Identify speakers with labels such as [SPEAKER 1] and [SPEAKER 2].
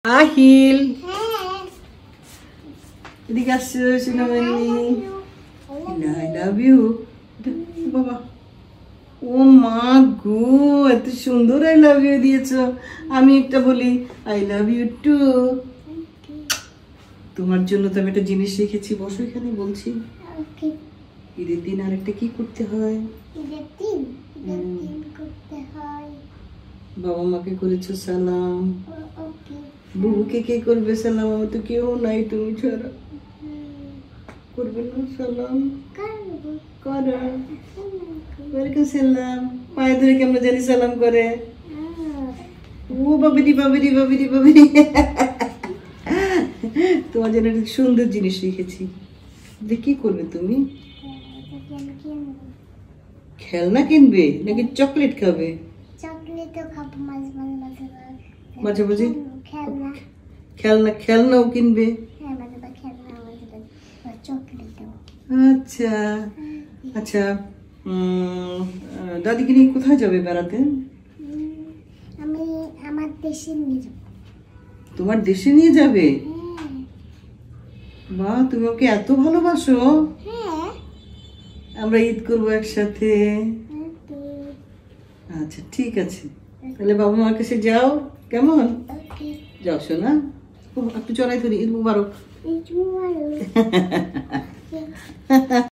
[SPEAKER 1] আহিল এদিকে আসছো সোনামণি I love you বাবা ও মা গো এত সুন্দর আই লাভ ইউ দিয়েছো আমি একটা বলি আই লাভ ইউ টু তোমার জন্য তো আমি একটা জিনিস রেখেছি বসো এখানে বলছি ঈদের দিন আরেকটা কি করতে হয় বাবা মাকে করেছো সালাম বুবুকে কে করবে সালাম আমার তো কেউ নাই তুমি ছাড়া করবে না সালাম করো ওয়ালাইকুম সালাম পায়ে ধরে কেমন জানি সালাম করে ও বাবিরি বাবিরি বাবিরি বাবিরি তোমার জন্য একটা সুন্দর জিনিস রেখেছি কি করবে তুমি খেলনা কিনবে নাকি চকলেট খাবে মাঝে মাঝে খেলনাও কিনবে আচ্ছা আচ্ছা দাদিকে নিয়ে কোথায় যাবে বেড়াতে
[SPEAKER 2] আমি আমার দেশে নিয়ে যাব
[SPEAKER 1] তোমার দেশে নিয়ে যাবে বাহ তুমি ওকে এত ভালোবাসো আমরা ঈদ করবো একসাথে আচ্ছা ঠিক আছে তাহলে বাবা মার কাছে যাও কেমন যাও শোনা একটু চড়াই ধরি ঈদ মুবারক